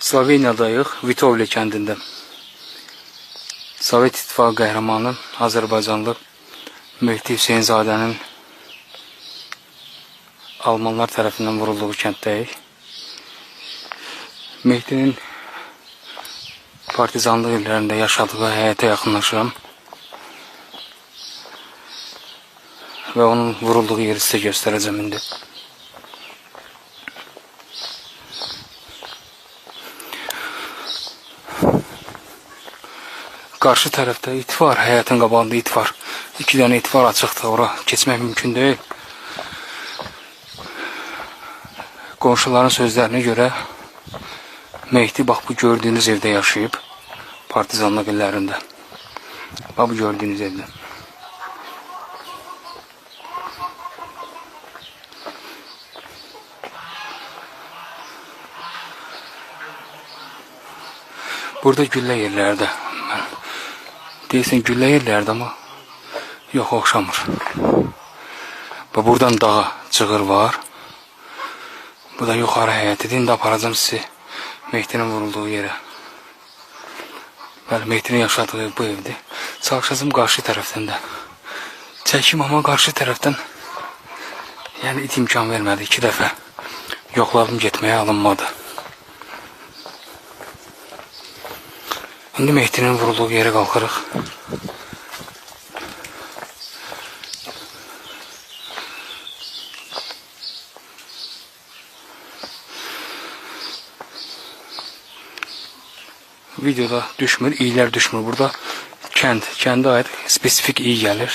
Sloveniyadayıq, Vitovli kəndində. Sovet İttifaqı qəhrəmanı Azərbaycanlı Mehdi Hüseynzadənin Almanlar tərəfindən vurulduğu kənddəyik. Mehdinin partizanlıq illərində yaşadığı həyətə yaxınlaşıram və onun vurulduğu yeri sizə göstərəcəm indi. Qarşı tərəfdə it var, həyətin qabağında it var. 2 dənə it var açıqda, ora keçmək mümkün deyil. Qonşuların sözlərinə görə Mehdi bax bu gördüyünüz evdə yaşayıb, partizanlıq illərində. Bax bu gördüyünüz evdə. Burada güllə yerlərdə. Deyirsən güllə yerlərdə, amma yox, oxşamır. Buradan dağa cığır var. Bu da yuxarı həyətidir. İndi aparacam sizi Mehdinin vurulduğu yerə. Bəli, Mehdinin yaşadığı ev bu evdir. Çalışacağım qarşı tərəfdən də. Çəkim, amma qarşı tərəfdən yəni it imkan vermədi. 2 dəfə yoxladım, getməyə alınmadı. İndi Mehdinin vurulduğu yerə qalxırıq. Videoda düşmür, iyilər düşmür. Burada kəndə aid spesifik iyi gəlir.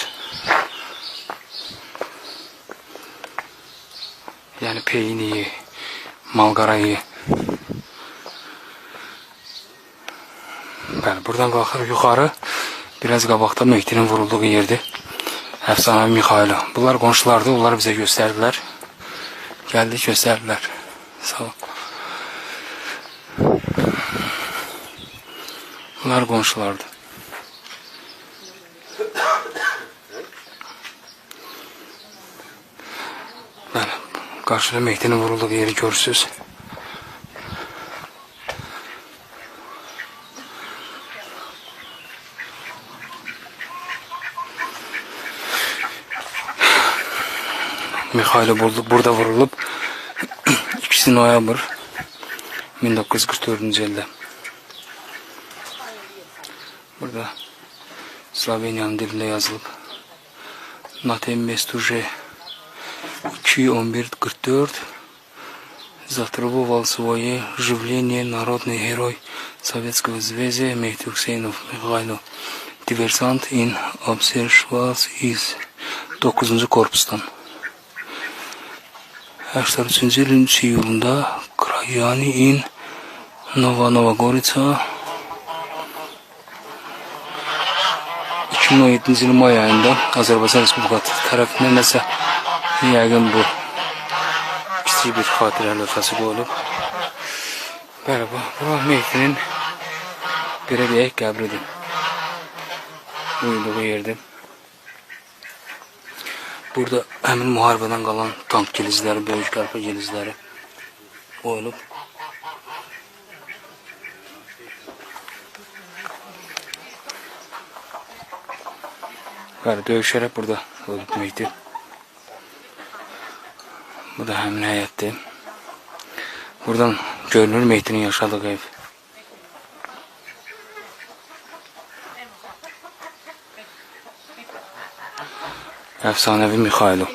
Yəni peyin iyi, malqara iyi. Bəli, buradan qalxırıq yuxarı. Biraz qabaqda Mehdinin vurulduğu yerdir. Əfsanəvi Mixailo. Bunlar qonşulardır, onları bizə göstərdilər. Gəldik, göstərdilər. Sağ ol. Bunlar qonşulardır. Bəli, qarşıda Mehdinin vurulduğu yeri görürsünüz. Mixailo burada vurulub 2 noyabr 1944-cü ildə. Burada Sloveniyanın dilində yazılıb. На том месте уже 2-11-44 затребовал свое живление народный герой Советского Союза Mehdi Hüseynov Mixailo, diversant in observas iz 9-cu korpusdan. 83-cü ilin 3 iyulunda Krayani in Novagorica 2017-ci il may ayında Azərbaycan Respublikası tərəfindən nəsə yəqin bu kiçik bir xatirə lövhəsi qoyulub. Bəli, bu Mehdinin belə deyək qəbridir. Uyuduğu yerdir. Burada həmin müharibədən qalan tank gilizləri, böyük qəlpə gilizləri qoyulub. Bəli, döyüşərək burada ölüb Mehdi. Bu da həmin həyətdir. Buradan görünür Mehdinin yaşadığı ev. Əfsanəvi Mixailo.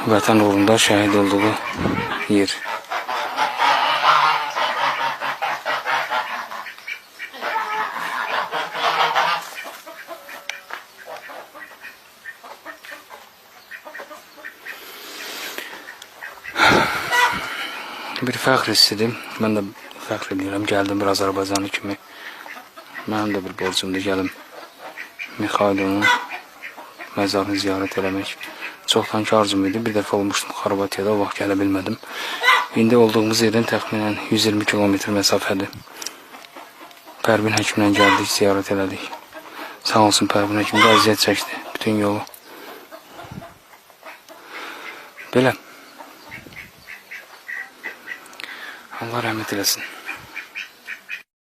Vətən uğrunda şəhid olduğu yer. Bir fəxr hissidir. Mən də fəxr edirəm. Gəldim bir Azərbaycanlı kimi. Mənim də bir borcumdur gəlim Mixailonun məzarını ziyarət eləmək. Çoxdan ki arzum idi. Bir dəfə olmuştum Xorvatiyada, o vaxt gələ bilmədim. İndi olduğumuz yerdən təxminən 120 kilometr məsafədir. Pərvin həkimlə gəldik, ziyarət elədik. Sağ olsun, Pərvin həkim də əziyyət çəkdi bütün yolu. Belə. Allah rəhmət eləsin.